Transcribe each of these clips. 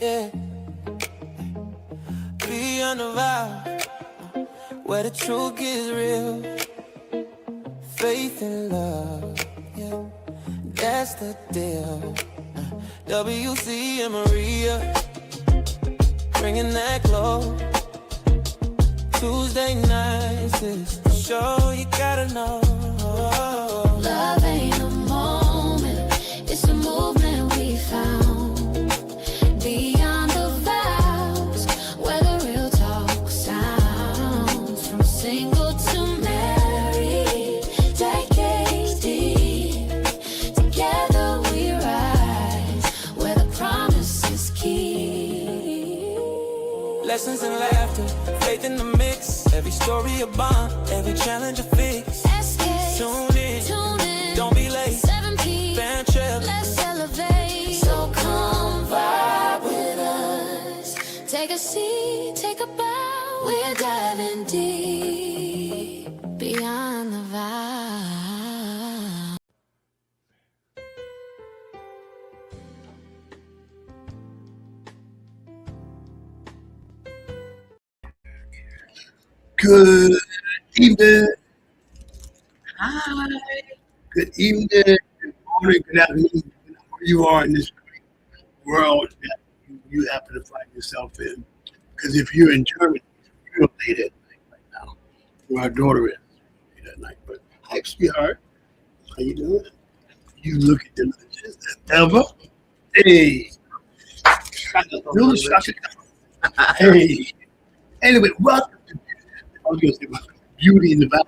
yeah. Beyond the vow, where the truth gets real. Faith and love, yeah, that's the deal. WC and Maria, bringing that glow. Tuesday nights is the show you gotta know. Love ain't a moment, it's a movement we found. Beyond the vows, where the real talk sounds. From single to married, decades deep. Together we rise, where the promise is key. Lessons in laughter, faith in the mix. Every story a bond, every challenge a fix. SKST, Tune in, don't be late. 7 p.m. Fan trip, Let's elevate. So come vibe with us. Take a seat, take a bow. We're diving deep beyond the vow. Good evening. Hi. Good evening. Good morning. Good afternoon. Where you are in this great world that you happen to find yourself in. Because if you're in Germany, it's real late at night right now. Where our daughter is late at night. But hi, sweetheart. How you doing? You look at delicious as ever. Hey. Hey. Anyway, welcome to I was going to say Beauty in the Vow.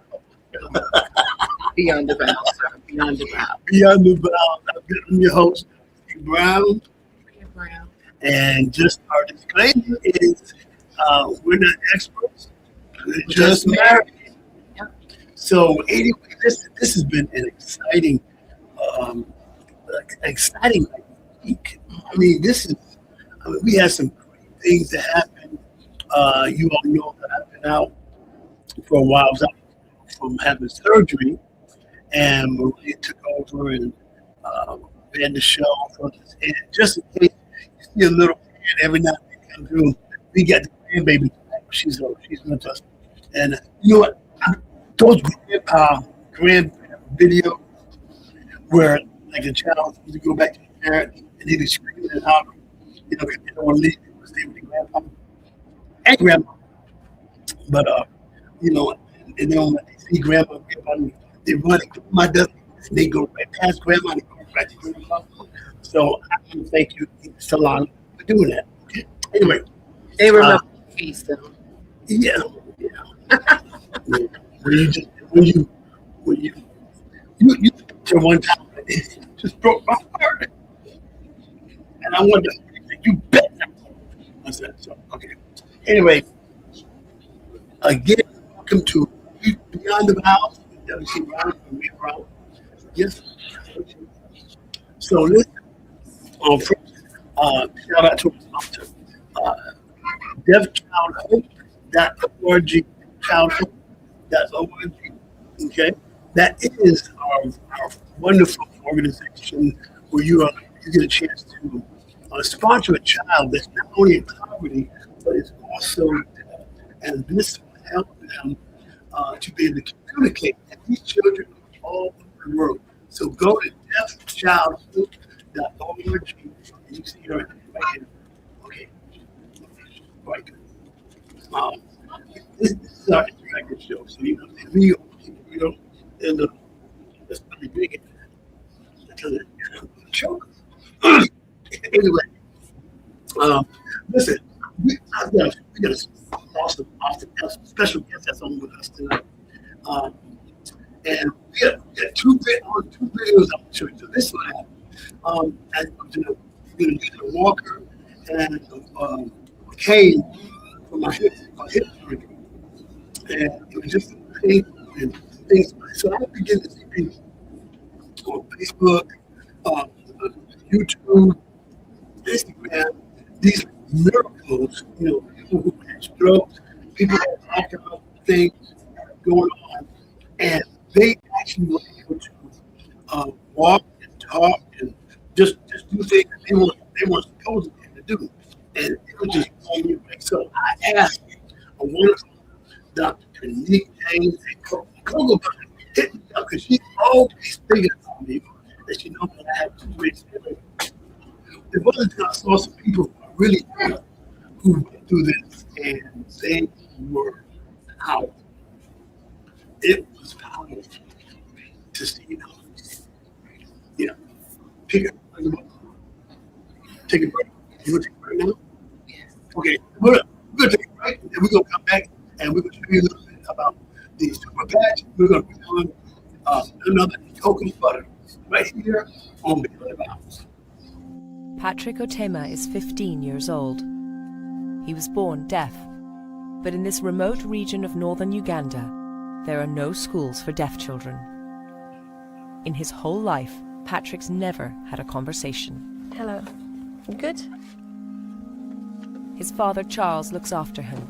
Beyond the vow, sir. Beyond the vow. Beyond the Vow. I'm your host, Steve Brown. Brown. And just our disclaimer is we're not experts. We're just married. Yep. So anyway, this has been an exciting week. I mean, we had some great things that happened. You all know that I've been out for a while. I was out from having surgery, and Maria took over and ran the show for us. And just in case you see a little kid every now and then come through, we got the grandbaby tonight. She's with us. And you know what? Those grand video where like a child used to go back to the parent and he'd be screaming and hollering, because they don't want to leave, they stay with the grandpa and grandma. But and then when they see grandma, they run and grandma doesn't. They go right past grandma and they go right to grandma. So I want to thank you, Salon, for doing that. Okay. Anyway, They remember the feast, though. yeah. When you to one time it just broke my heart, and I wonder, you bet. I said so. Okay. Anyway, again, welcome to Beyond the Vows. WC Brown from Me Brown. Yes. So listen. First, shout out to our sponsor, deafchildhope.org. Childhope.org. Okay, that is our wonderful organization where you get a chance to sponsor a child that's not only in poverty but is also deaf, and this will help them to be able to communicate. And these children are all over the world. So go to deafchildhope.org. You see her right here. Okay, right. This is our interactive show, so the video and it's pretty big because it's choke. Anyway, listen, we got a awesome special guest that's on with us tonight, and we got two videos I'm showing. So this one, I'm going to use a walker and a cane for my hip surgery. And it was just a pain and things. So I began to see people on Facebook, YouTube, Instagram, these miracles, people who had strokes, people that talked about things going on, and they actually were able to walk and talk and just do things that they weren't supposed to be able to do. and it was just blowing me away. So I asked a wonderful Dr. Nick James and Coco hit me up because she always thinking about me, that she knows that I have two great spirit. It wasn't until I saw some people who are really good who went through this and they were out. It was powerful to see, you know, pick up, take a break. You want to take a break now? Okay, we're going to take a break and we're going to come back and we're going to show you a little bit about the super patch. We're going to be doing another coconut butter right here on the Vows. Patrick Otema is 15 years old. He was born deaf, but in this remote region of northern Uganda, there are no schools for deaf children. In his whole life, Patrick's never had a conversation. Hello. You good? His father, Charles, looks after him.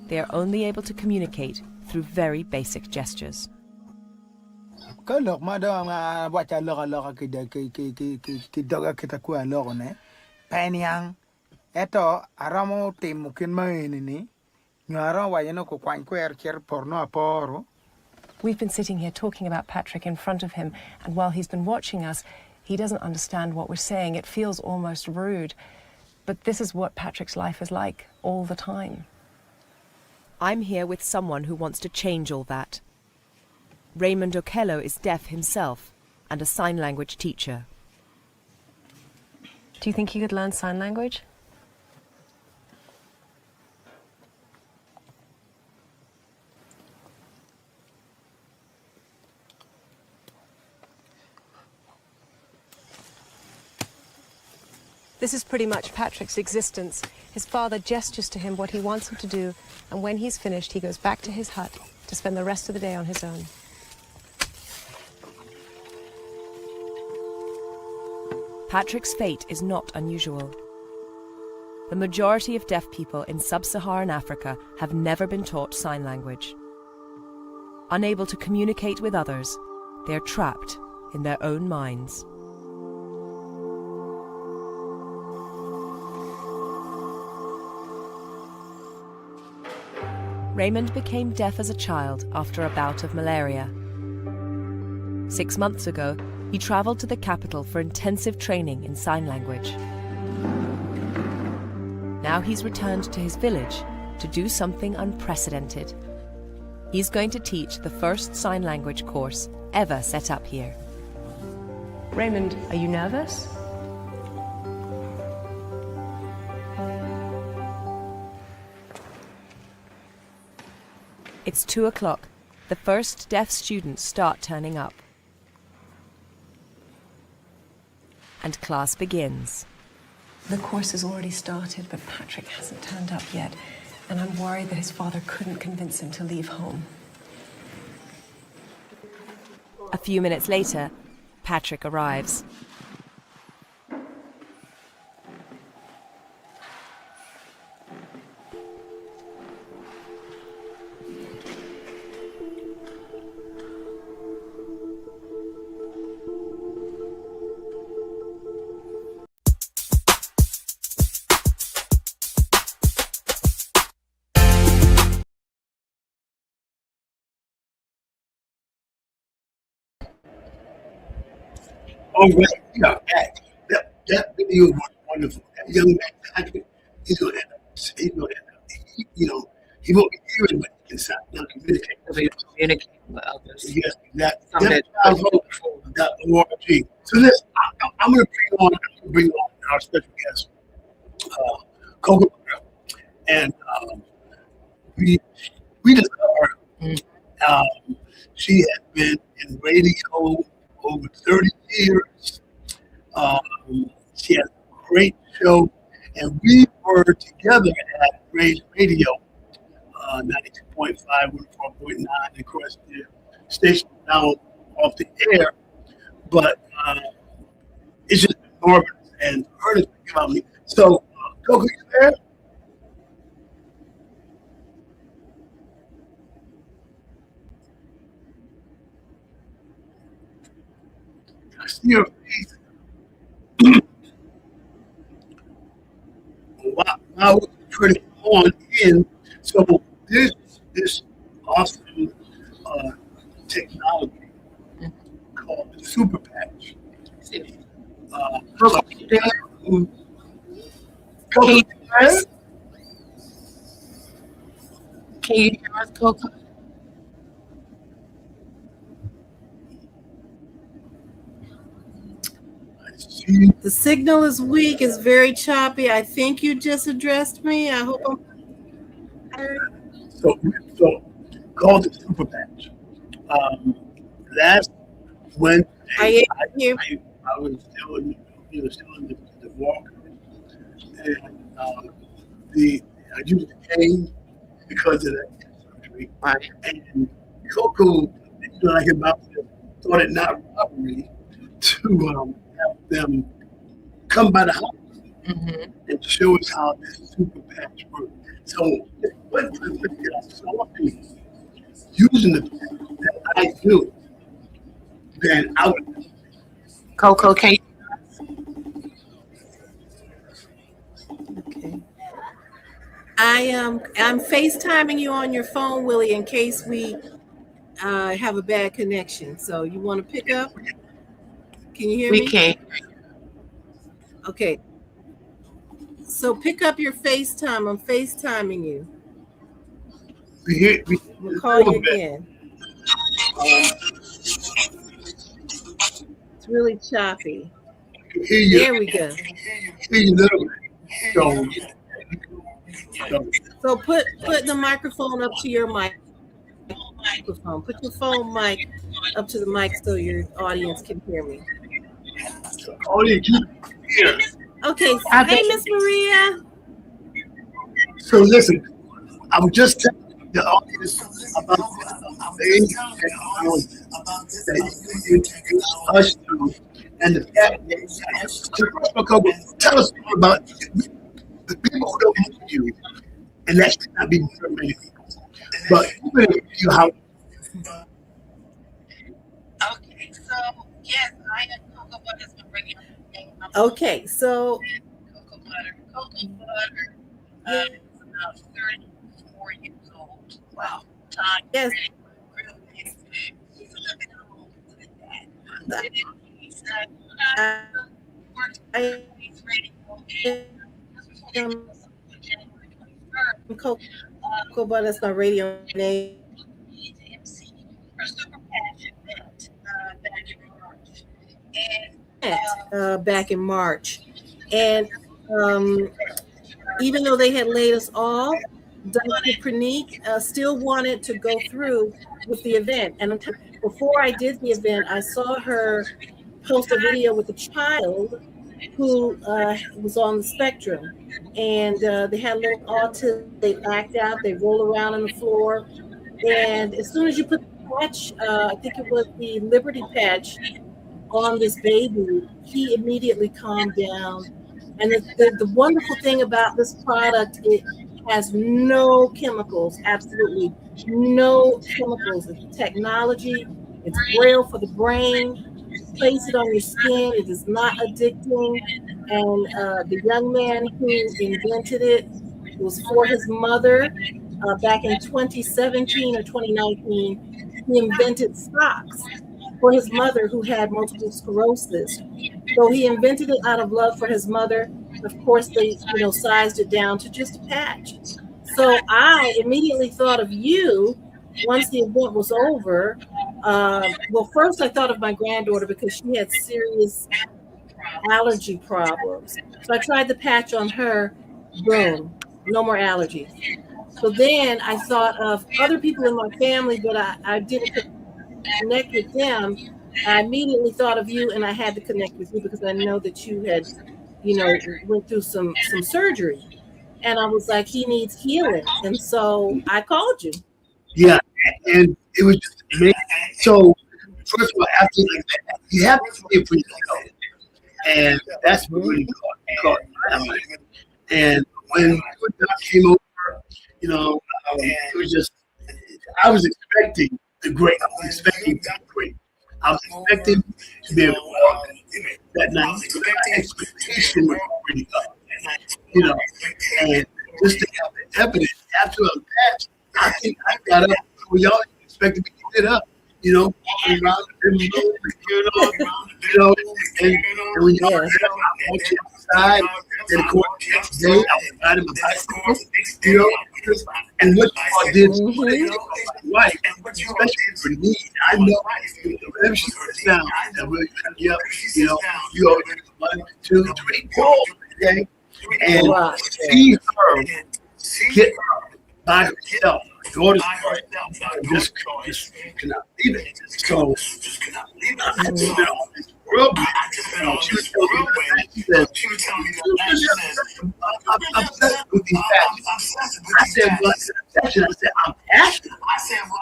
They are only able to communicate through very basic gestures. Kalau madam baca lora kita doga kita kuah lora ne, penyang, eto aramo tim mungkin main ini, nyara wajano ko kuan kuer cer porno aporo. We've been sitting here talking about Patrick in front of him, and while he's been watching us, he doesn't understand what we're saying. It feels almost rude. But this is what Patrick's life is like all the time. I'm here with someone who wants to change all that. Raymond Okello is deaf himself and a sign language teacher. Do you think he could learn sign language? This is pretty much Patrick's existence. His father gestures to him what he wants him to do, and when he's finished, he goes back to his hut to spend the rest of the day on his own. Patrick's fate is not unusual. The majority of deaf people in sub-Saharan Africa have never been taught sign language. Unable to communicate with others, they are trapped in their own minds. Raymond became deaf as a child after a bout of malaria. 6 months ago, he travelled to the capital for intensive training in sign language. Now he's returned to his village to do something unprecedented. He's going to teach the first sign language course ever set up here. Raymond, are you nervous? It's 2 o'clock. The first deaf students start turning up. And class begins. The course has already started, but Patrick hasn't turned up yet, and I'm worried that his father couldn't convince him to leave home. A few minutes later, Patrick arrives. All right, we are back. That video was wonderful. That young man, Patrick, he's going to end up, he won't be hearing what he can sound, he'll communicate. To be able to communicate with others. Yes, exactly. Something .org. So this, I'm going to bring on our special guest, Coco, and we discovered she has been in radio over 30 years. She has a great show, and we were together at Ray's Radio, 92.5, 104.9, of course, the station is now off the air, but it's just enormous, and her to think about me. So, Coco, you there? I see your face. Wow. I was turning on in. So this awesome technology called the Super Patch. Coco, can you hear us? Can you hear us, Coco? The signal is weak. It's very choppy. I think you just addressed me. I hope I'm heard. So called the Super Patch. Last Wednesday, Are you here? I was still in, still in the walker, and I used the cane because of that surgery. Right. And Coco, like about thought it not robbery to have them come by the house and show us how this Super Patch works. So what I saw people using the patch that I do, then I would. Coco, can you? Okay. I'm FaceTiming you on your phone, Willie, in case we have a bad connection. So you want to pick up? Can you hear me? We can. Okay. So pick up your FaceTime. I'm FaceTiming you. We'll call you again. It's really choppy. There we go. So put the microphone up to your microphone. Put your phone mic up to the mic so your audience can hear me. Okay. Hey, Miss Maria. So listen, I was just telling the audience about the that us to, and the fact that tell us about the people who don't know you, and that should not be very many people. But even if you how. Okay, so yes, I am Cocoa Butter's been bringing up the name. Okay, so Cocoa Butter. Cocoa Butter is about 34 years old. Wow. Time. Yes. He's a little bit older than that. He's he's ready Cocoa Butter, that's my radio name. MC for Super Patch event back in March. Back in March. And even though they had laid us off, Dr. Praneek still wanted to go through with the event. And before I did the event, I saw her post a video with a child who was on the spectrum. And they had a little autism. They act out, they roll around on the floor. And as soon as you put the patch, I think it was the Liberty patch, on this baby, he immediately calmed down. And the wonderful thing about this product, it has no chemicals, absolutely no chemicals. It's technology, it's braille for the brain. Place it on your skin, it is not addicting. And the young man who invented it was for his mother back in 2017 or 2019. He invented socks for his mother who had multiple sclerosis. So he invented it out of love for his mother. Of course, they sized it down to just a patch. So I immediately thought of you once the event was over. Well, first I thought of my granddaughter because she had serious allergy problems. So I tried the patch on her, boom, no more allergies. So then I thought of other people in my family, but I didn't connect with them. I immediately thought of you, and I had to connect with you because I know that you had, went through some surgery. And I was like, he needs healing. And so I called you. Yeah, and it was just amazing. So, first of all, after that, you have to see it for yourself. And that's what really caught my eye. And when Doc came over, it was just, I was expecting the great. I was expecting to be great. I was expecting to be able to walk that night. So that expectation was already up. And just to have the evidence after a patch, I think I got up. Well, y'all expected me to get up, walking around the living room, and when y'all get up, I walked outside. Then, of course, the next day, I was riding my bicycle, and what y'all did for my wife, especially for me, I know whatever she puts down, that really pick me up, you always do 1, 2, 3, 4, okay? And see her get up by herself, her daughter's part, just cannot leave it. So, I just been on this world, she was telling me that, she said, I'm obsessed with these passions. I said, well, I said, I'm passionate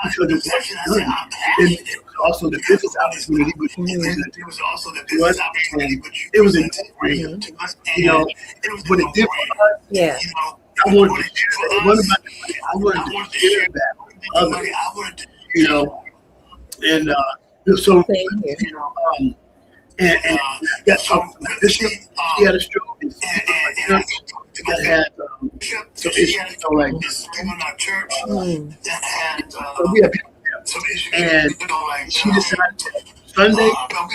because of what you're doing. And it was also the business opportunity, which was, and it was a no-brainer, what it did for us. Yeah. I wanted to share that. It wasn't about the money. I wanted to share that with others, and so, and got talking to my bishop. He had a stroke, and some people that had some issues, so we had people there. And she decided Sunday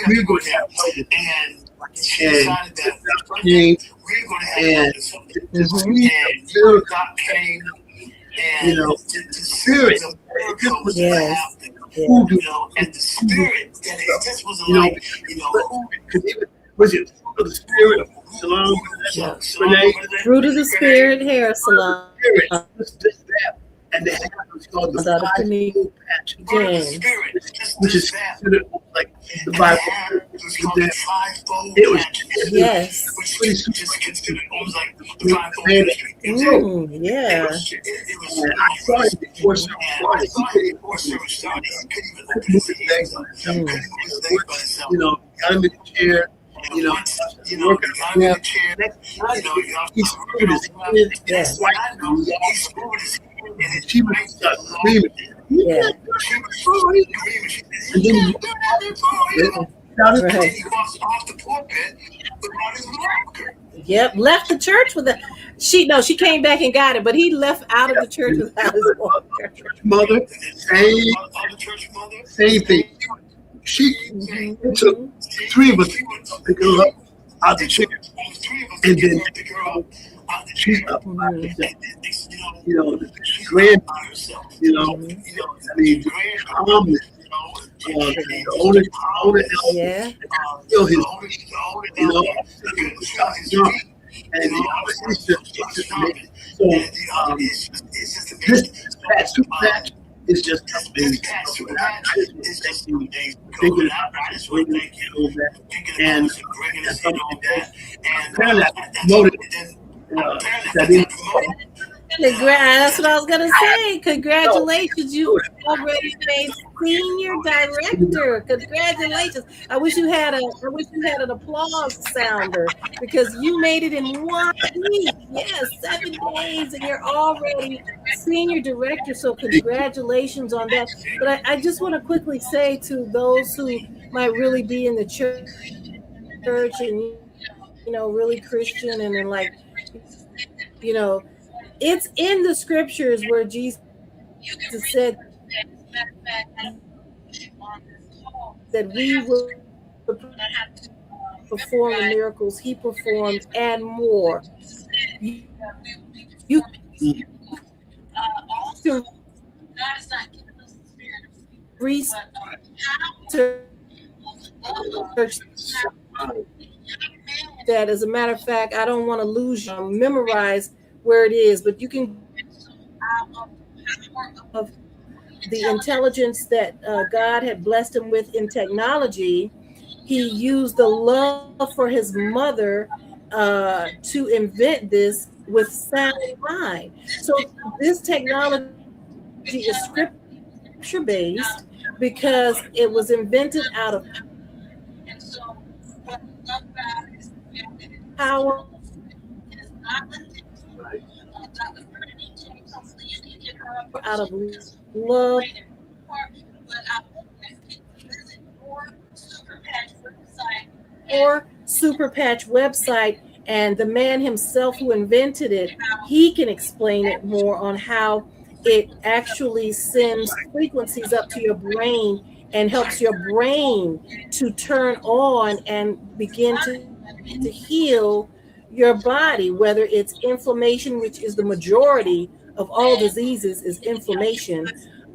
we were going to have fun. And came, and the sweet miracle came, the spirit, it just was voodoo, and the spirit, it just was like, because even, was it for the spirit of Salon, Renee? Fruit of the Spirit hair salon. Just that. And they had what's called the five-fold patch, which is considered like the Bible. It was pretty super. Yeah. And I saw it before service started. He couldn't move his legs on himself. Got him in the chair. Working on him. He screwed his head. And she would start screaming. Yeah. And then he Yep, left the church with she came back and got it, but he left out of the church without his walker. Mother, same thing. She took 3 of us to pick her up out the chair, and then she's up by herself. The grandmother, I mean, the calmness, the older elder, still his, and it's just amazing. So, this super patch is just amazing. I just thank you thinking about it, bringing it a little bit, and apparently I promoted That's what I was gonna say. Congratulations, you already made senior director. Congratulations. I wish you had an applause sounder because you made it in 1 week. Yes, 7 days, and you're already senior director. So congratulations on that. But I just want to quickly say to those who might really be in the church and really Christian and then like it's in the scriptures where Jesus said that we will perform the miracles he performed and more. You can research that. As a matter of fact, I don't want to lose you. Memorize where it is, but you can of the intelligence that God had blessed him with in technology. He used the love for his mother to invent this with sound in mind. So this technology is scripture based because it was invented out of power out of love or Super Patch website And the man himself who invented it, he can explain it more on how it actually sends frequencies up to your brain and helps your brain to turn on and begin to heal your body, whether it's inflammation, which is the majority of all diseases, is inflammation.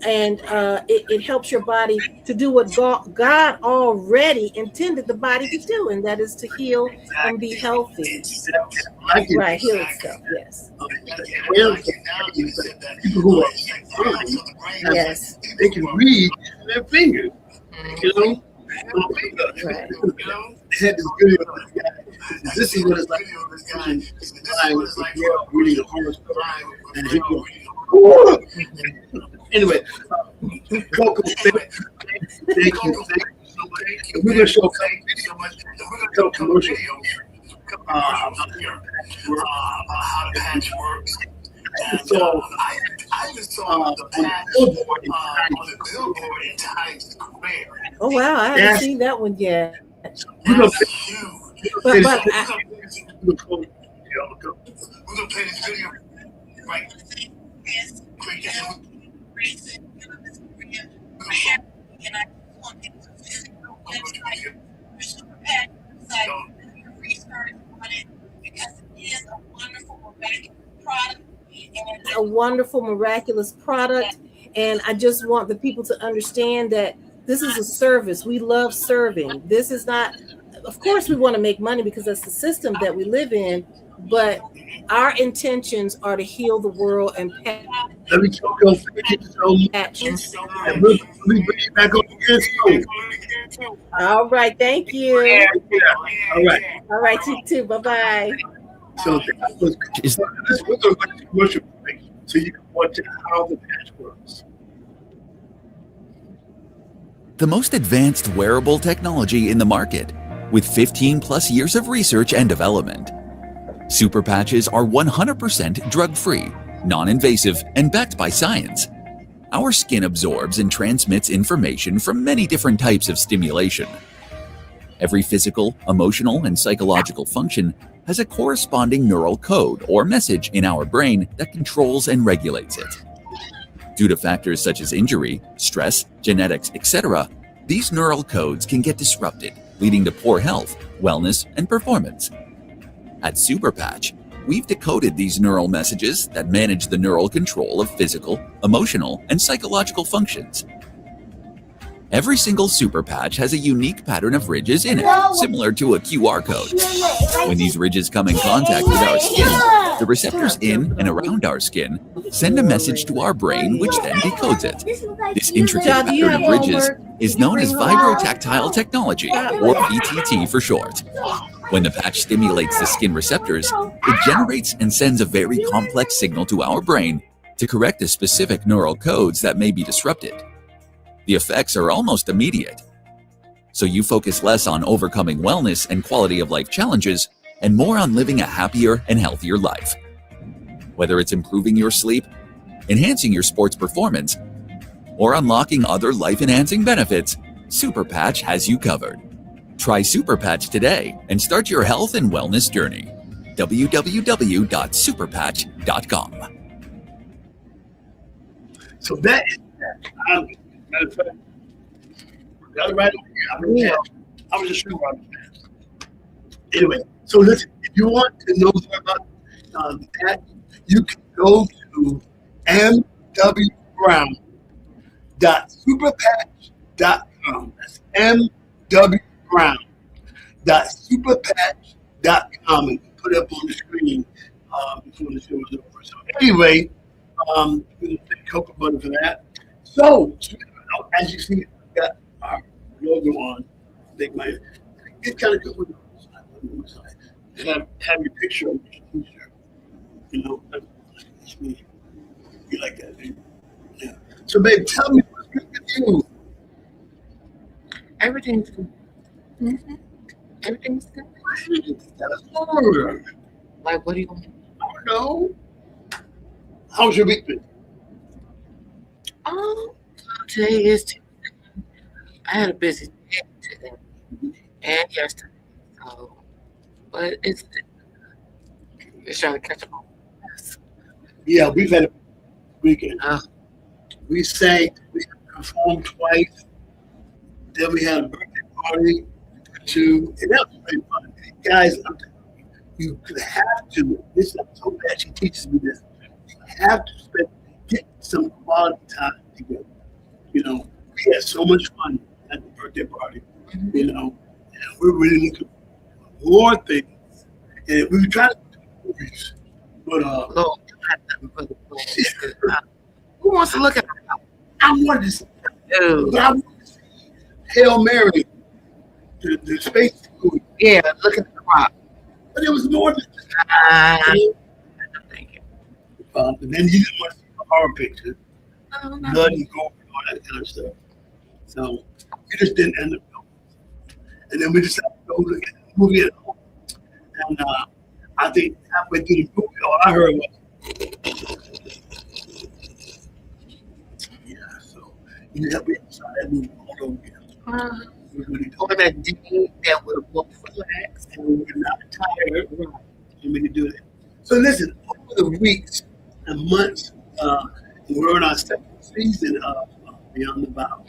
And it helps your body to do what God already intended the body to do, and that is to heal and be healthy. Right, heal itself. Yes. People who are blind, Yes. they can read their fingers. You know, Right. they had this video of this guy. This is what it's like. Reading a horoscope, and he goes, "Whoa!" Anyway, Coco, thank you so much. And we're gonna show a commercial. How the patch works. So, I just saw the patch on the billboard in Times Square. Oh wow, I haven't seen that one yet. That's huge. We're But gonna play this video right. And I want them to visit your website, your Super Patch website, and research on it because it is a wonderful, miraculous product. a wonderful, miraculous product. And I just want the people to understand that this is a service. We love serving. This is not, of course, we want to make money because that's the system that we live in, but our intentions are to heal the world and patch. Let me talk on and we'll bring you back on again soon. All right, thank you. All right. All right, you too. Bye-bye. So that was, we're going to go to commercial break so you can watch how the patch works. The most advanced wearable technology in the market, with 15 plus years of research and development. Super patches are 100% drug-free, non-invasive, and backed by science. Our skin absorbs and transmits information from many different types of stimulation. Every physical, emotional, and psychological function has a corresponding neural code or message in our brain that controls and regulates it. Due to factors such as injury, stress, genetics, etc., these neural codes can get disrupted, leading to poor health, wellness, and performance. At Super Patch, we've decoded these neural messages that manage the neural control of physical, emotional, and psychological functions. Every single Super Patch has a unique pattern of ridges in it, similar to a QR code. When these ridges come in contact with our skin, the receptors in and around our skin send a message to our brain, which then decodes it. This intricate pattern of ridges is known as vibrotactile technology, or VTT for short. When the patch stimulates the skin receptors, it generates and sends a very complex signal to our brain to correct the specific neural codes that may be disrupted. The effects are almost immediate. So you focus less on overcoming wellness and quality of life challenges and more on living a happier and healthier life. Whether it's improving your sleep, enhancing your sports performance, or unlocking other life-enhancing benefits, Super Patch has you covered. Try Super Patch today and start your health and wellness journey. www.superpatch.com. So that is that. Matter of fact, got it right over here. I was just showing around fast. Anyway, so listen, if you want to know more about that, you can go to mwbrown.superpatch.com. That's mwbrown.superpatch.com, and put it up on the screen before the show is over. So anyway, we're going to thank Cocoa Butter for that. So, as you see, we've got our logo on. It's kind of good with the side. Have your picture on your t-shirt. You know, that's me. You like that, dude? Yeah. So, babe, tell me what's good with you. Everything's good. Mm-hmm. Everything's good. Like, what do you want? I don't know. How's your week been? Today is Tuesday. I had a busy day today and yesterday. So, but it's Just trying to catch up on. Yeah, we've had a weekend. Oh, We sang, we performed twice. Then we had a birthday party too, and that was pretty fun. Guys, I'm telling you, you have to. This I'm so bad she teaches me this. You have to get some quality time together. You know, we had so much fun at the birthday party. You know, and we're really looking for more things. And we were trying to do movies, but Lord, you have nothing but the plans. Who wants to look at it? I wanted to see, Dude. but I wanted to see Hail Mary, the space movie. Yeah, look at the rock. But it was more than just Thank you. and then you didn't want to see the horror picture, No, no. blood and gore and all that kind of stuff. So we just didn't end up going. And then we decided to go look at the movie at home. And I think halfway through the movie, all I heard was, yeah, so you have to saw that movie all over again. We really Or don't. that day that would both relax. And we were not tired, and we could do that. So listen, over the weeks and months, we're in our second season of Beyond the Vows.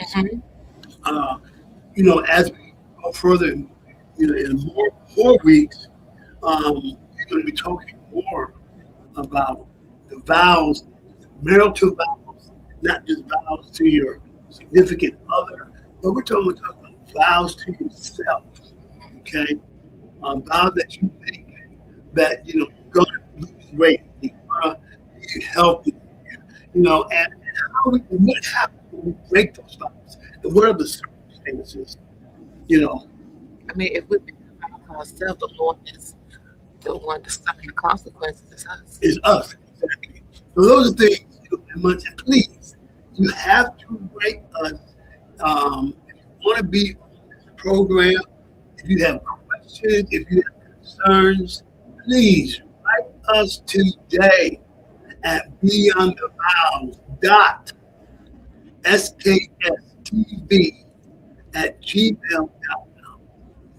You know, as we go further, you know, in more weeks, we're going to be talking more about the vows, marital vows, not just vows to your significant other, but we're talking about vows to yourself. Okay, vows that you make that you know you're going to lose weight, you're going to be healthy, you know, and what happens when we break those vows, and what are the circumstances, you know. I mean, if we think about ourselves, the Lord is the one to suffer the consequences is us. Is us. Exactly. So those are things, you know, and much. And please, you have to write us. If you want to be on this program, if you have questions, if you have concerns, please write us today at beyondthevows.skstv@gmail.com.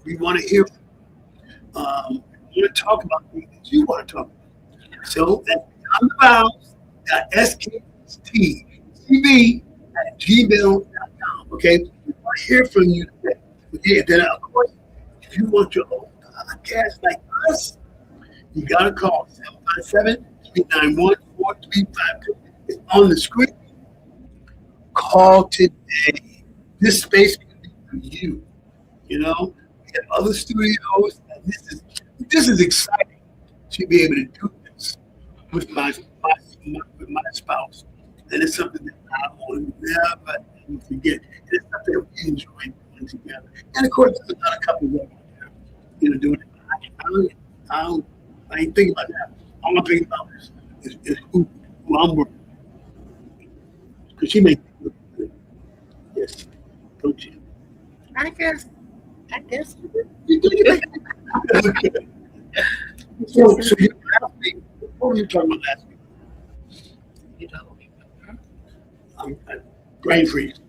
We want to hear from you. We want to talk about things that you want to talk about. So that's beyondthevows.skstv@gmail.com. Okay, we want to hear from you today. Okay, then of course, if you want your own podcast like us, you gotta call 757-391-4352. It's on the screen. Call today. This space can be for you. You know, we have other studios, and this is exciting to be able to do this with my spouse, and it's something that I will never ever forget. And it's something that we enjoy doing together. And of course, there's another couple of them out there, you know, doing it. I ain't thinking about that. All I'm thinking about is who I'm working with. Because she makes me look good. Yes, don't you? I guess. You do, you make me look good. So you last week, what were you talking about last week? You don't remember? Brain freeze.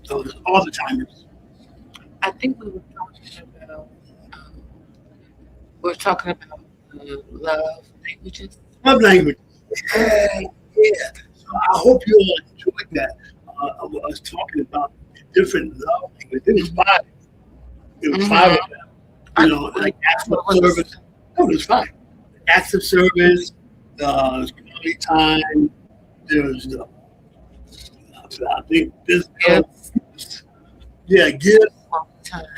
So all the timers. I think we were talking about love languages. Love language. Yeah, yeah. So I hope you all enjoyed that. Of us talking about different love languages. It was five. It was five of them. You know, like acts of service. No, it was five. Acts of service, quality time. There's I think this. Yeah, gifts.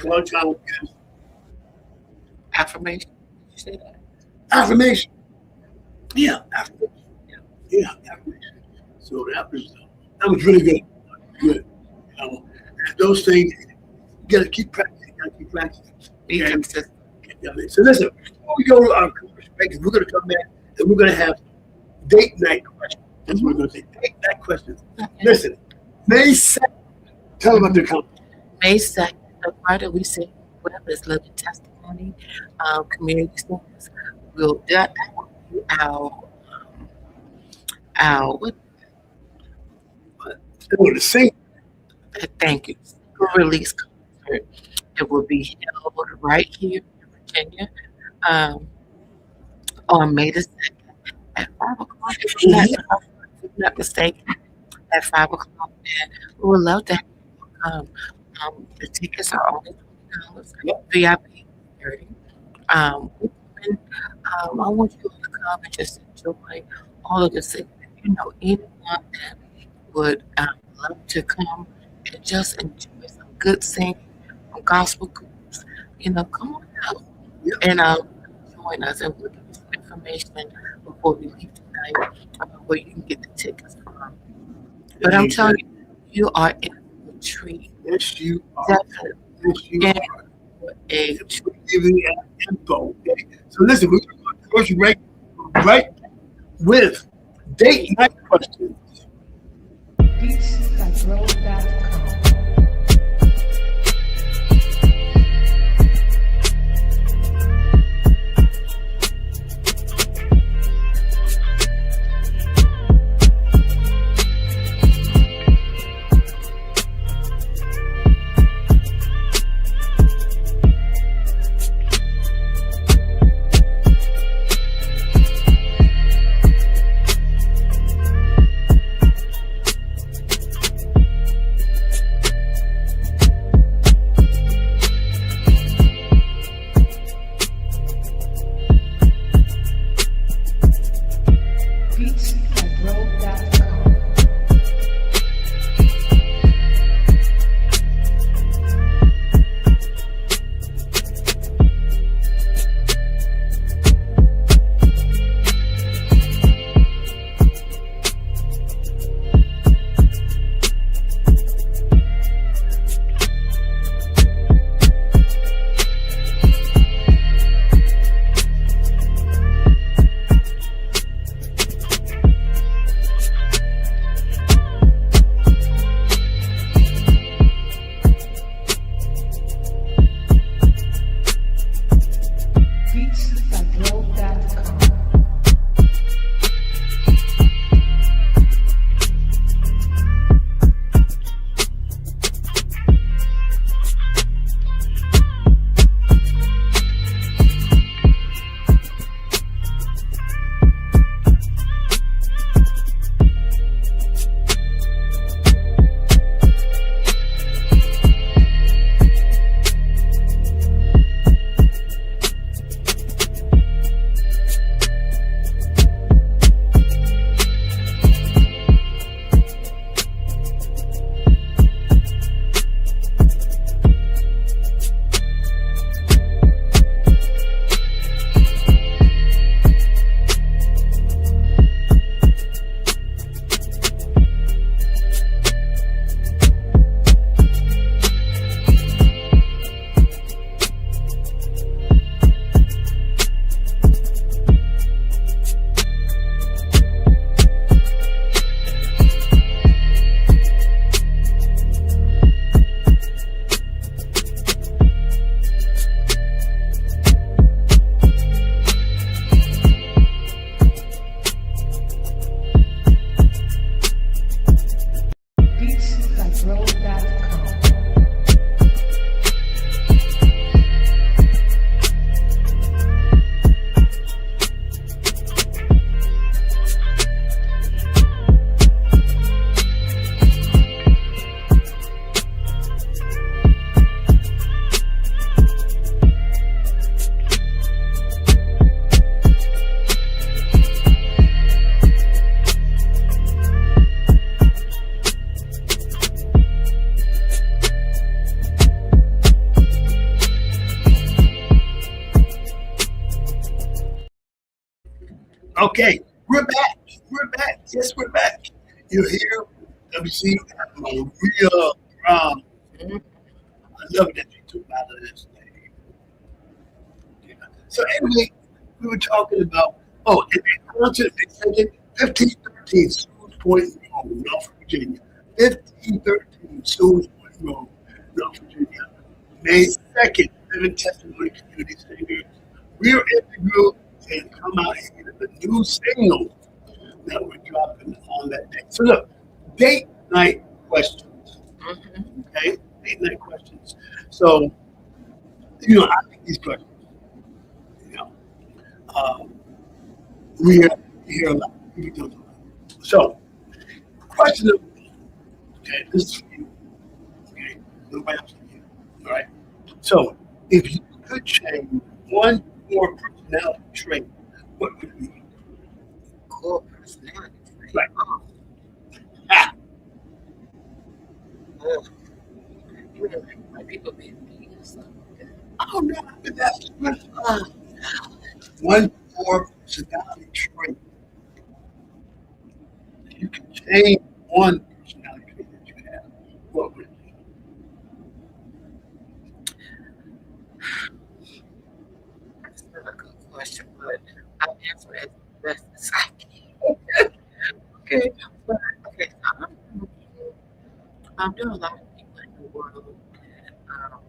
Quality time. Gifts. Affirmation. Did you say that? Affirmation. Yeah, affirmation. Yeah, affirmation. So that was really good. Good. You know, and those things you gotta keep practicing. Be Okay? consistent. So listen, before we go to our commercial break, we're gonna come back and we're gonna have date night questions. That's what we're gonna say. Date night questions. Listen, May 2nd. Tell them about their company. May 2nd, the part that we say, whatever is living testimony, community service, that will be our what? Oh, the same. Thank you. Release concert. It will be held right here in Virginia on May the 2nd at 5 o'clock. If I'm not mistaken, at 5 o'clock. And we would love to have you come. The tickets are only $20, VIP 30. And, I want you to come and just enjoy all of the things. If you know anyone that would love to come and just enjoy some good singing, some gospel groups, come on out and join us. And we'll give you some information before we leave tonight where you can get the tickets from. But I'm telling you, you are in for a treat. Yes, you are. Definitely. Yes, you In are. for a treat. Giving info. Okay. So listen, we're going to go to the first break right with date night questions. Okay, we're back. We're back. Yes, we're back. You're here. WC Maria Brown. I love that you took out of this name. Yeah. So anyway, we were talking about and the concert they said it 1513 Schools Point Road, North Virginia. 1513 Schools Point Road, North Virginia. May 2nd, Living Testimony Community Singers. We're in the group and come out here with a new single that we're dropping on that day. So look, date night questions. Okay? Date night questions. So, I think these questions, we hear a lot. We don't do that. So, question number one. Okay, this is for you. Okay, nobody else can hear. All right. So, if you could change one core personality trait, what would it be? Core personality trait. Right. Oh, Ah, oh. You know, like people being mean or something like that. oh no, but that's Oh, one core personality trait. If you could change one personality trait that you have, what would it be? that's not a good question, but I'll answer it as best as I can. Okay, but okay, so there are a lot of people in the world um,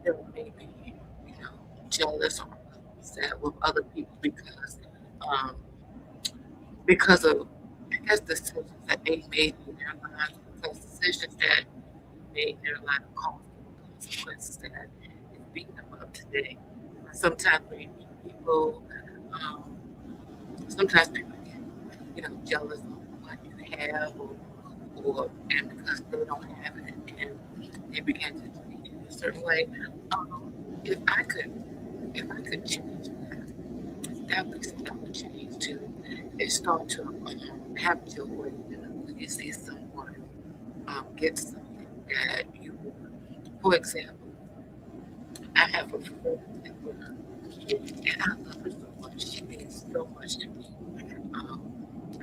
that may be, jealous or upset with other people um, because of, I guess, decisions that they made in their lives, because decisions that made their life cause consequences that is beating them up today. Sometimes we people, um, sometimes people get, jealous of what you have, and because they don't have it, and they begin to treat you a certain way. Um, if I could, if I could change that would be something I would change too. Is start to have joy when you see someone get something that you, for example, I have a friend that was and I love her so much. She means so much to me.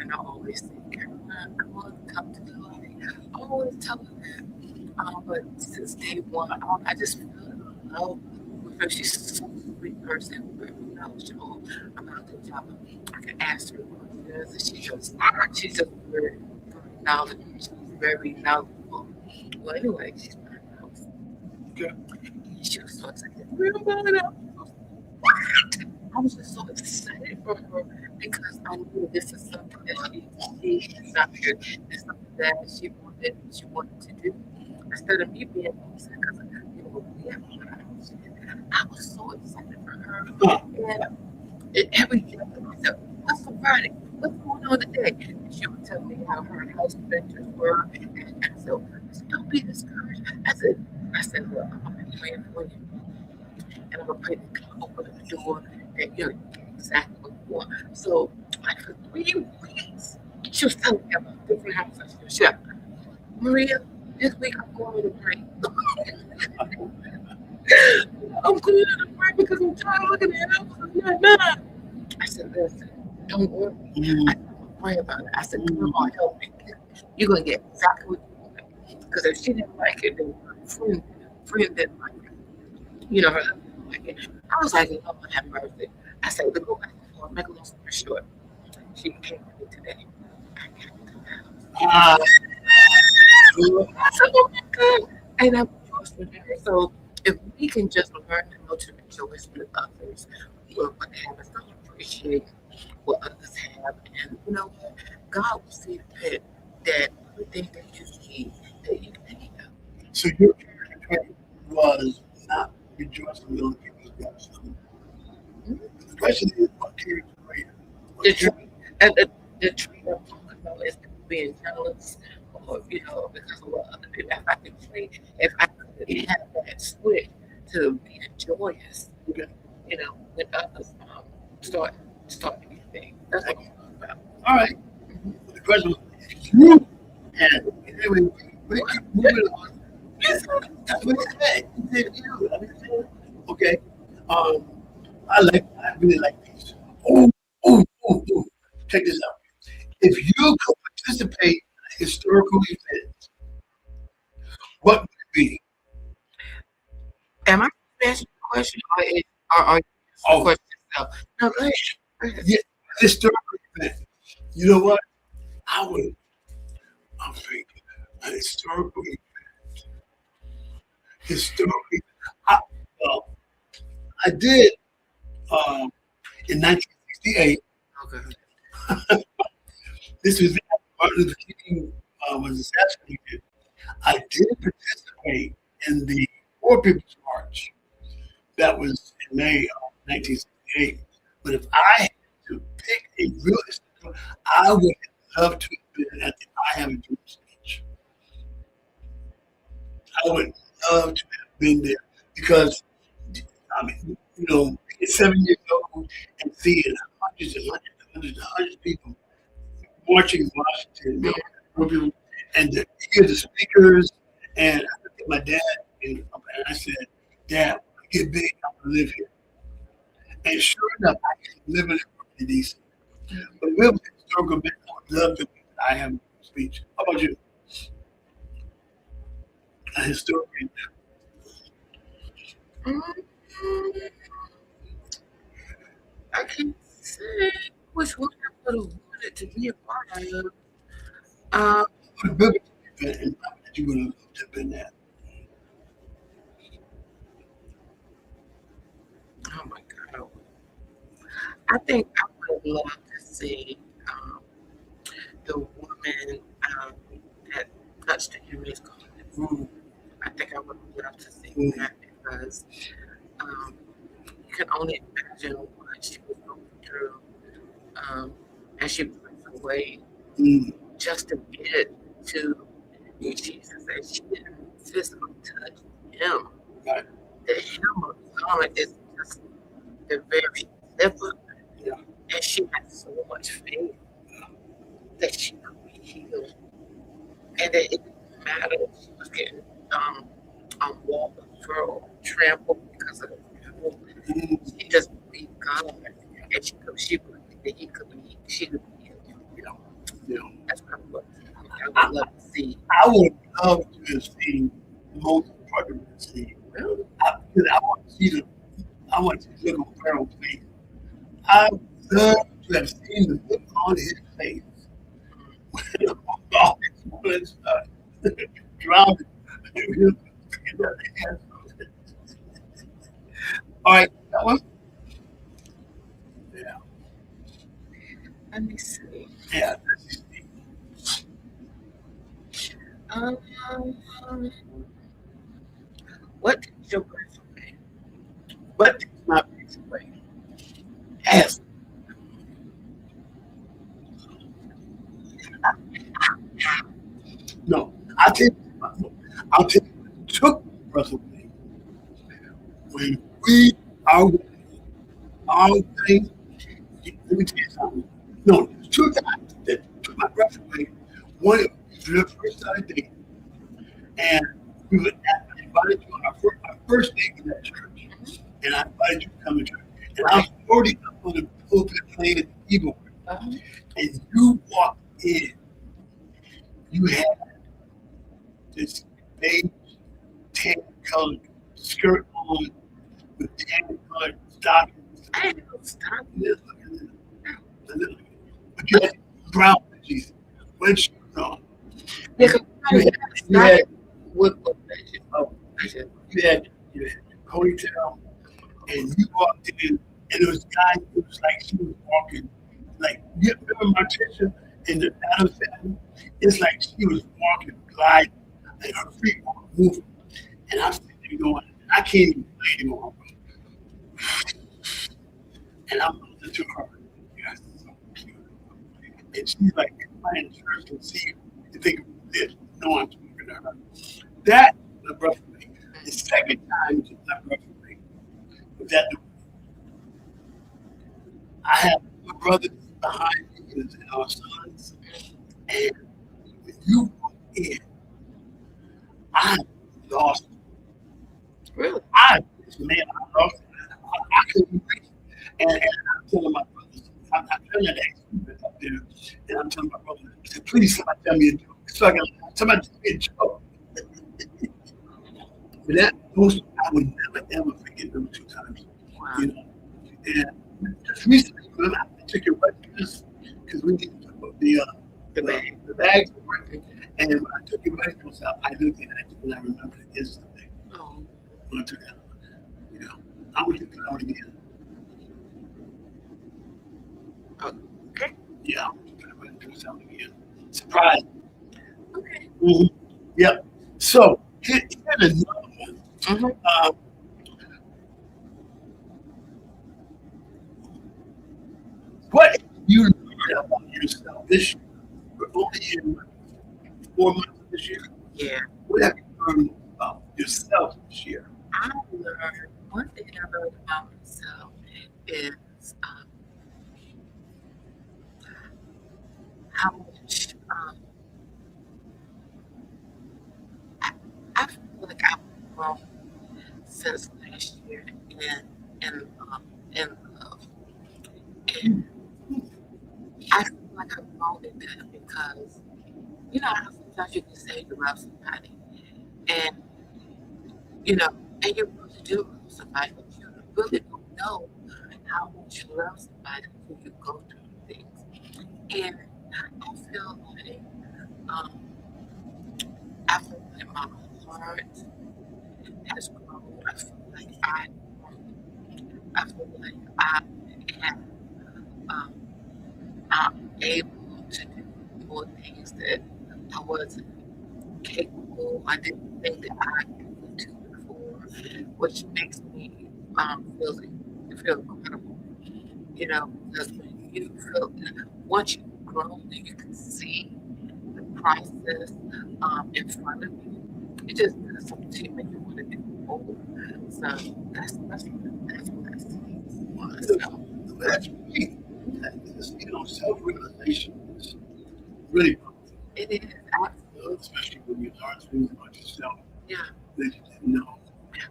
And I always say, Caroline, come on, come to God. I always tell her that. But since day one, I just fell in love with her. She's a so sweet person, very knowledgeable about the job. I can ask her what she does, and she's just very, very knowledgeable. She's very knowledgeable. Well, anyway, she's my house. Okay. She was so excited. We're going out. What? I was just so excited for her because I knew this is something that she desired. It's something that she wanted to do. Instead of me being upset because we have a house. I was so excited for her. And every day I said, what's for Friday? What's going on today? And she would tell me how her house adventures were. And I said, don't be discouraged. I said, look, I'm gonna be praying for you. And I'm gonna pray that God open the door and you get exactly what you want. So like for 3 weeks, she was telling me about different houses. She was like, Maria, this week I'm going to pray. I'm going to pray because I'm tired of looking at houses. Nah. I said, listen, don't worry. I said, pray about it. I said, come on, help me. You're gonna get exactly what you want. Because if she didn't like it, then her friend didn't like it. Her husband didn't like it. I was like, oh, have mercy. I said, to go back and forth, make a long story short. She came to me today. I got to the house. Ah, I said, oh my God. And I'm rejoiced with her. So if we can just learn how to rejoice with others, what they have, and start appreciate what others have. And you know what? God will see fit that everything that you need, that you can have. so your character trait was not rejoicing with other people's blessings. The question is, what character trait? The trait, and the trait I'm talking about is being jealous, or because of what other people. If I could have that switch to being joyous, with others, start start to get things. That's what I'm talking about. All right. The question was, if you had it, anyway, we keep moving on. That's what he said. He said you. I mean, okay. I really like these. Oh. Check this out. If you could participate in a historical event, what would it be? Am I answering the question, or are you answering the Oh, question yourself? No, go ahead. Go ahead. yeah, historical event. You know what? I'm thinking, a historical event. Historically, I, well, I did in 1968. Okay. This was after Martin Luther King was assassinated. I did participate in the Poor People's March that was in May of 1968. But if I had to pick a real, I would love to have been at the I Have a Dream speech. I would love to have been there because, I mean, you know, being 7 years old and seeing hundreds and hundreds and hundreds and hundreds of people marching in Washington, you know, and to hear the speakers. And I looked at my dad and I said, Dad, when I get big, I'm going to live here. And sure enough, I can live in Washington, D.C. But we'll be historical event. I would love to be I Have a speech. How about you? A historian. I can't say which one I would have wanted to be a part of. What a big event that you would have loved to have been at. Oh my God. I think I would have loved to see the woman that touched the Henry's garden. I think I would have loved to see that because you can only imagine what she was going through as she was away just to get to Jesus, and she didn't physically touch him. Right. The hem of God is just the very tip of it. Yeah. And she had so much faith that she could be healed. And that it didn't matter if she was getting walked through, trampled because of the devil. She just believed God. And she believed that she could be healed. You know? Yeah. That's what I would love to see. I would love to have seen most part of the scene. Really? Because I want to see I want to look on Pharaoh's face. I would love to have seen the look on his face. All this blood stuff. Drowning. All right, that one? Yeah. Let me see. Yeah. What takes your breath away? What takes my breath away? Ask. No, I'll tell you what took my breath away. When we are our thing, let me tell you something. No, there's two times that took my breath away. One, it was the first time I dated. And we were invited to our first date in that church. And I invited you to come to church. And I was already up on the pulpit playing the keyboard. And you walked in. You had this beige, tan colored skirt on with tan colored stockings. I didn't know stockings. But you had brown jeans, red shoes on. Yeah, You had with you had your ponytail, and you walked in, and it was guy. It was like she was walking, like you remember Martisha in the Adams Family? It's like she was walking, gliding, and her feet were moving, and I'm sitting there going, I can't even play anymore. And I'm listening to her. Yes, so cute. And she's like, everybody in church can see you. You think this? No, I'm talking to her. That was a rough thing. The second time was not rough thing. Was that I have my brothers behind me and our sons, and when you walk in, I lost it. Really? I lost it. I couldn't wait. And I'm telling my brothers, I'm telling that experience up there, and I'm telling my brothers, I said, please somebody tell me a joke. So I can somebody tell me a joke. But those I would never ever forget them 2 times. Wow. You know. And just recently, I took your wife because we need to put the bags were working. And when I took your wife out, I looked at it and I remembered it instantly. Oh. When I took it out. You know. I want you to come out again. Okay. Yeah, I'm going to do something again. Surprise. Okay. Mm-hmm. Yep. So here's another one. Mm-hmm. What you learn about yourself this year? We're only in 4 months of this year. Yeah. What have you learned about yourself this year? I learned one thing I learned about myself is how much I feel like I've grown since last year in love. And I feel like I've grown in that because you know how sometimes you can say you love somebody and you know, and you really do love somebody, but you really don't know how much you love somebody until you go through things. And I feel like um, I feel like my heart has grown. I feel like I am um, I'm able to do more things that I wasn't capable. I didn't think that I could do before, which makes me feel incredible. You know, because when you feel once you've grown and you can see the process in front of you, it just does something to you make you want to do more. So that's what I see for myself. That's great. Self-realization is really powerful. It is absolutely, Especially when you learn things about yourself yeah. that you didn't know.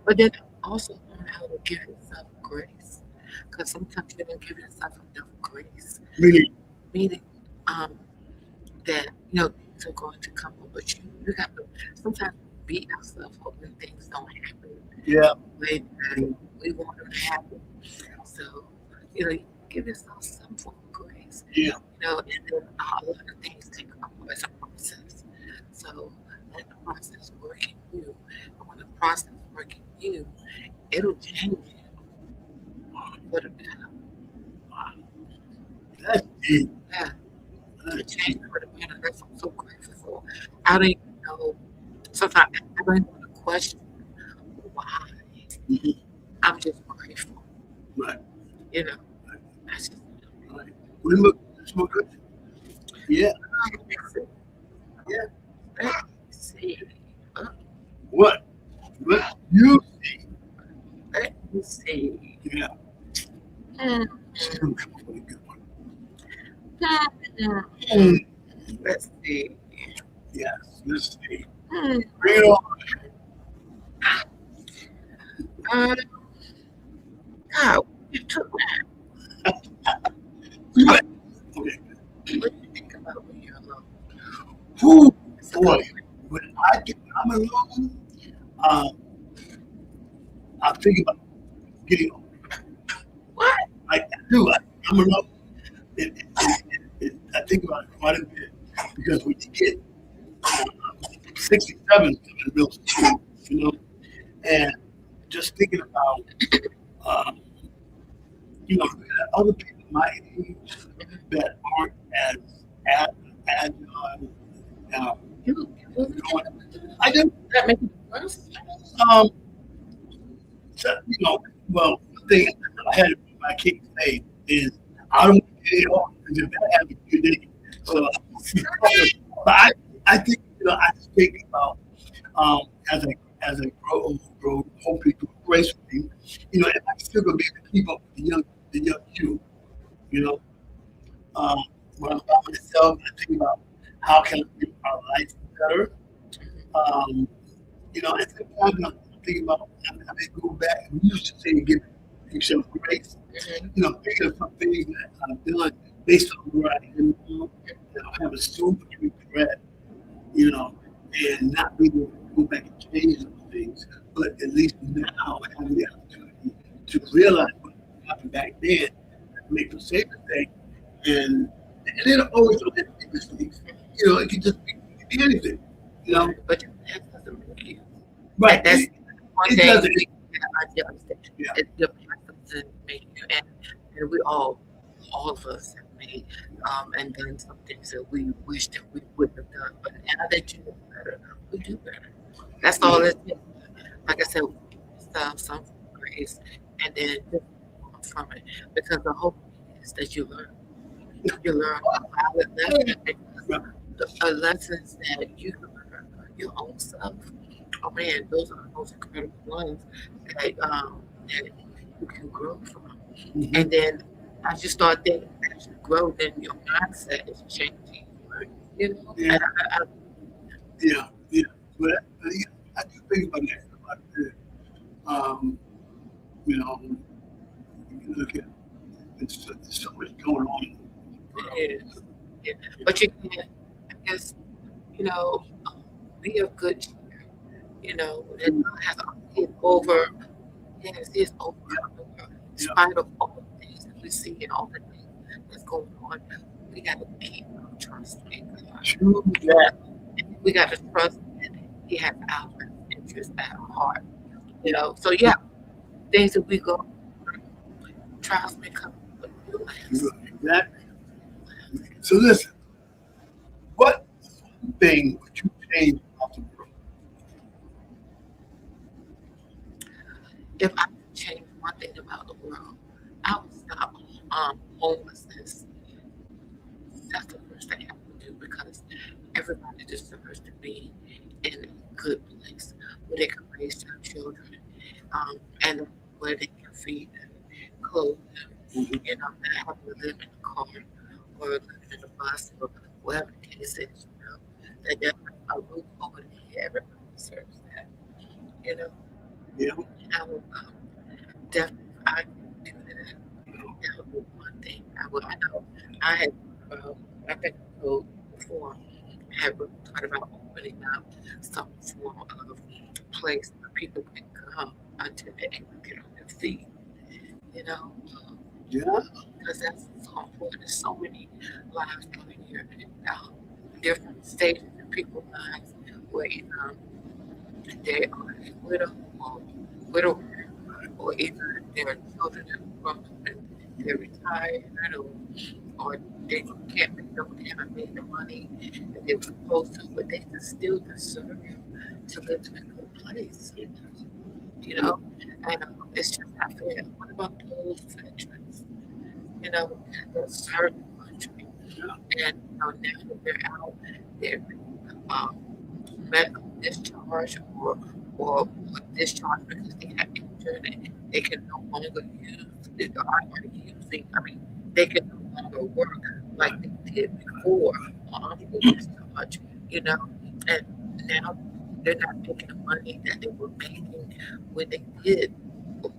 But then also learn how to give yourself grace, because sometimes you don't give yourself enough grace. Really, Meaning, that you know things are going to come up, but you have to sometimes beat ourselves up when things don't happen yeah. the way that we want them to happen. So you know, you give yourself some form of grace. Yeah. You know, and then a lot of things take as a process. So let the process work in you, and when the process work in you, it'll change you for the better. That's deep. Yeah, it'll change you for the better. That's what I'm so grateful for. I don't even know. Sometimes I don't even want to question why. Mhm. I'm just grateful. Right. You know, that's just Right. Well, look, it's more good. Yeah. let me see. Yeah. Let me see. What? What you see? Let me see. Yeah. Hmm. Still come up with a good one. Hmm. Let's see. Yes. Let's see. Hmm. Bring it on. God, you took that. What? Okay. What do you think about when you're alone? Who? Boy, when I'm alone, um, I think about getting older. What? I do. I'm alone. I think about it quite a bit because when you get 67 is a real school, you know, and just thinking about, um, other people my age that aren't as agile. You Going, I do. that make it worse? Um, so, well, the thing I had my kids say is I don't get it off because if that happens, you're dead. So, but I think I just think about as I grow, hopefully grow gracefully, if I still gonna be able to keep up with the young you, you know, um, when I'm by myself, I think about how can I make our life better. Um, and sometimes I'm thinking about I may go back. We used to say give yourself grace. Thinking of some things that I've done based on where I am now, and I have so much regret, and not being able to go back and change those things. But at least now having the opportunity to realize what happened back then, make the same mistake, and it always don't have to be mistakes. It can just be anything. But that doesn't make you. Right. That's one It thing doesn't. I understand. Yeah. Your past doesn't make you, and we all of us have made and done some things that we wish that we wouldn't have done. But now that you know better, we do better. That's all it is. Like I said, some grace, and then just move on from it because the hope is that you learn. You learn a valid lesson, the lessons that you can learn your own self. Oh man, those are the most incredible ones that you can grow from. And then as you start thinking, as you grow, then your mindset is changing. You know, Yeah. and Yeah, yeah. But yeah, I do think about that. About that. You know, you look at there's so much going on in the world. it is. Yeah. But you can, I guess, you know, be of good cheer. You know, it has it's over. Yes, it's over. In spite of all the things that we see and all the things that's going on, we got to keep trusting God. True that. We got to trust that He has our best interest at heart. You know, so yeah, things that we go through, trials may come, but we'll last. Exactly. So listen, what thing would you change about the world? If I could change one thing about the world, I would stop homelessness. That's the first thing I would do because everybody deserves to be in a good place where they can raise their children, and where they can feed them, clothe them, you know, not having to live in a car or living in a bus or whatever the case is, you know, that there's a roof over their head. Everybody deserves that, you know. Yeah. I would definitely, if I could do that, that would be one thing I would. I know I had, I think I told before, I had thought about opening up some form of place where people can come until they're able to get on their feet, you know. Yeah. Because that's so important. There's so many lives out here, different stages in people's lives where either they are a widow or widower, or either their children have grown up and they're retired, or they haven't made the money that they were supposed to, but they can still deserve to live in a good place, you know. And it's just not fair. What about those veterans? You know, that served the country, and you know, now that they're out, they're medical discharge or discharged because they got injured and they can no longer use they are using. I mean, they can no longer work like they did before on discharge, you know, and now they're not making the money that they were making when they did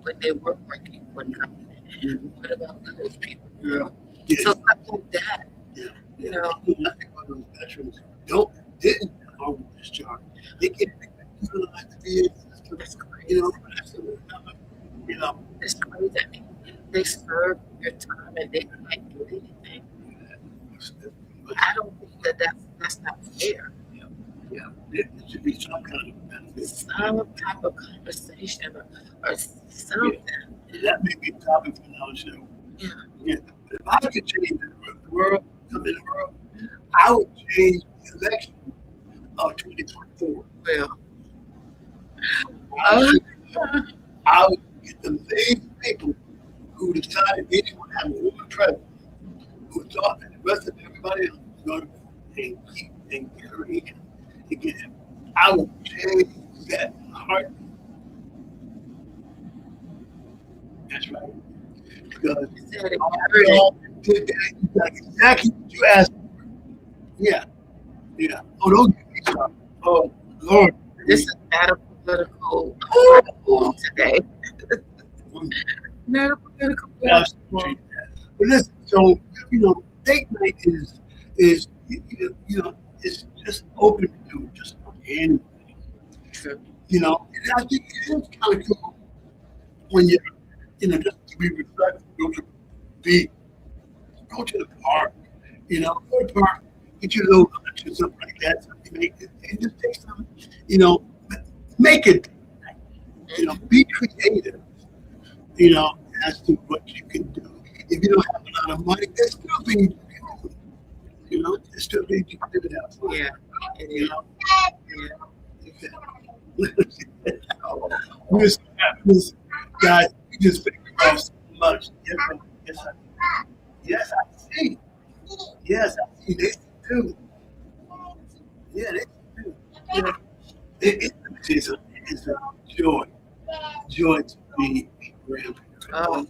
when they were working for the company. What about those people? Yeah. So stuff like that, you know. I think about those veterans who didn't home discharge. They get utilized to be That's crazy. you know, you know. It's crazy. I mean, they serve their time and they can't get anything. I don't think that's not fair. Yeah, it should be some kind of benefit. Some type of conversation or something. That may be a topic for another show. Yeah. If I could change the world, something in the world, I would change the election of 2024. Well, I would get the main people who decided they didn't want to have a woman president, who thought that the rest of everybody else was going to keep and get her in again. I would change that heart. That's right. Because y'all did that. Like exactly what you asked for. Yeah. Yeah. Oh, don't get me started. Oh, Lord. this is not a political today. Not a political platform. But listen, so you know, date night is you know it's just open to just anything. True. You know, and I think it is kind of cool when you're just to be respectful, go to the park, go to the park, get your little lunch or something like that, and just take some, make it, be creative, as to what you can do. If you don't have a lot of money, there's still things you can do. There's still things you can do that for. Yeah. Listen, guys, we just figured out so much. Yes, I see. Yes, I see they too. Yeah, they do. You know, it's a joy to be a grandparent. Oh, Oh my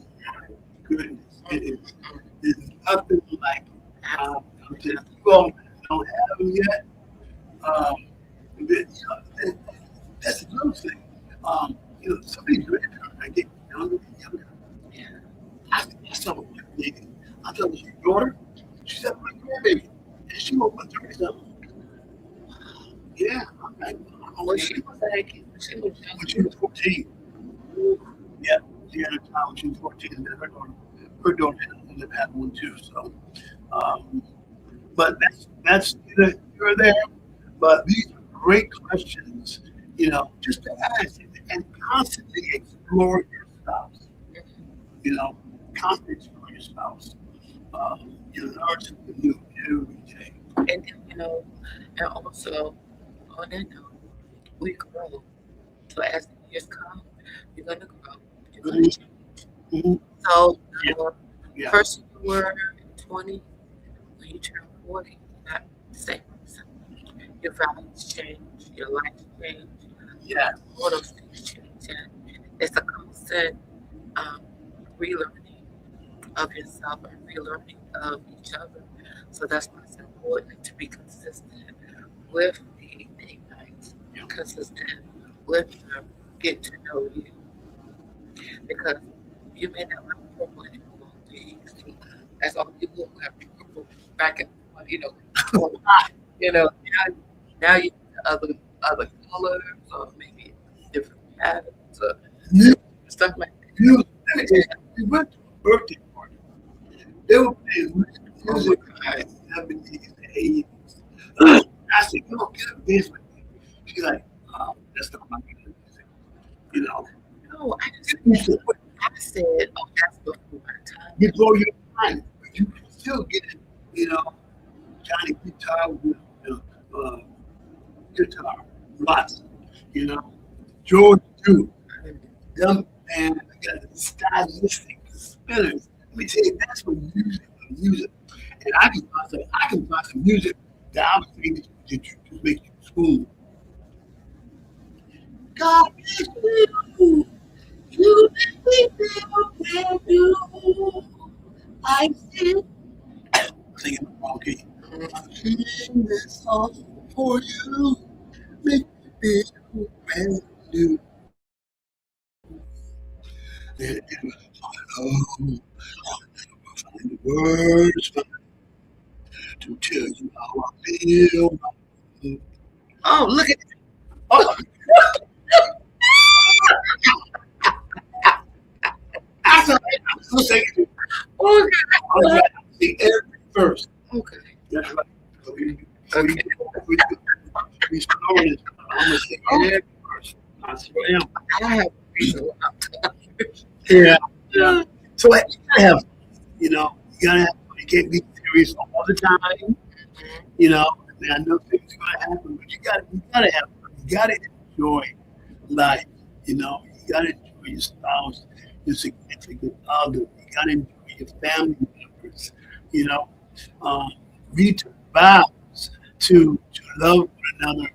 goodness, it is. There's nothing like it. I'm just, you all don't have them yet. Um, that's the little thing. Some of these grandparents, I get younger and younger. I saw my lady. I thought it was your daughter. She said, my grandbaby. And she was 30 something. Yeah. well, she was like, she was When she was 14. Yeah. She had a child when she was 14. And then her daughter ended up having one too. So, um, but that's you're there. But these are great questions, just to ask and constantly explore your spouse. Constantly explore your spouse. You learn something new every day. and then, and also on that note, we grow. So as the years come, you're gonna grow. You're gonna change. Mhm. So Yeah. the Yeah. person you were 20, when you turn 40, you're not the same person. Your values change, your life change, Yeah. all those things change, and it's a constant um, relearning of yourself and relearning of each other. So that's why it's important to be consistent with the date nights, consistent with the get to know you, because you may not remember what you want to be. That's all you will have to remember back and forth, now you have other colors or maybe different patterns or You, stuff like you, we went to a birthday party. They were playing music in the 70s and 80s. I said, come on, get up and dance with me. She's like, that's not my kind of music. that. No, I said, oh, that's before my time. You blow your mind, but you can still get it, Johnny guitar with guitar, lots, George too. Them and stylistic spinners. Let me tell you, that's what music. And I can find some music that I was thinking that you just make you school. God bless you. You make me feel brand new. I sing. Singing the wrong key. I'm singing this song for you. Make me feel brand new. Then it was, oh, find the words to tell you how I feel. Oh, look at Oh, that's all right. I'm still singing. okay. I'm going to sing every verse. Okay. That's right. So we Okay. started. I'm going to sing every verse. I swear I am. I have a reason why I'm tired. Yeah. So you gotta have, you can't be serious all the time. And I know things are gonna happen, but you gotta have, you gotta enjoy life. You gotta enjoy your spouse, your significant other. You gotta enjoy your family members. We took vows to love one another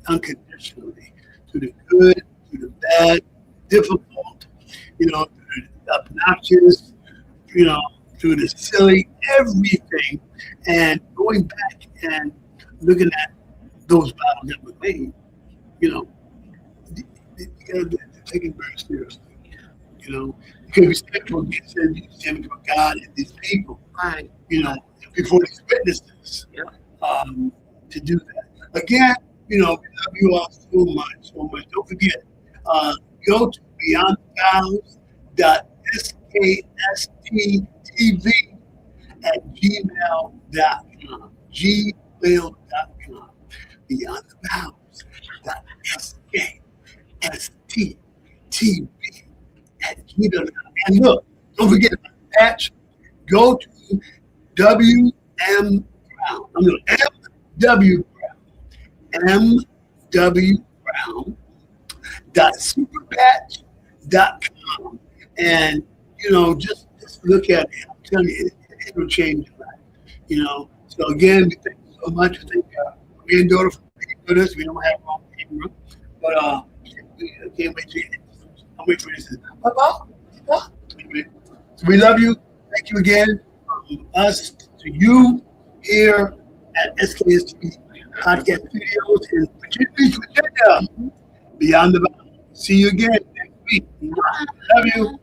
unconditionally, to the good, to the bad, difficult, to the obnoxious, to the silly, everything, and going back and looking at those vows that were made, you gotta take it very seriously, because we stand before God and these people, Right. Before these witnesses, Yeah. to do that. Again, we love you all so much, so much. Don't forget, go to beyondthevows.sksttv@gmail.com. Gmail.com. Beyondthevows.sksttv@gmail.com. And look, don't forget about the patch. Go to WM Brown. I'm going to MW Brown. MW Brown superpatch.com, and just look at it. I'm telling you, it'll change your life. You know. So again, we thank you so much. We thank our granddaughter for being with us. We don't have her on camera, but I can't wait to. I'm waiting for this. Papa. So we love you. Thank you again from us to you here at SKST Podcast Studios in Virginia Beach, Virginia. Beyond the Vows. See you again next week. Love you.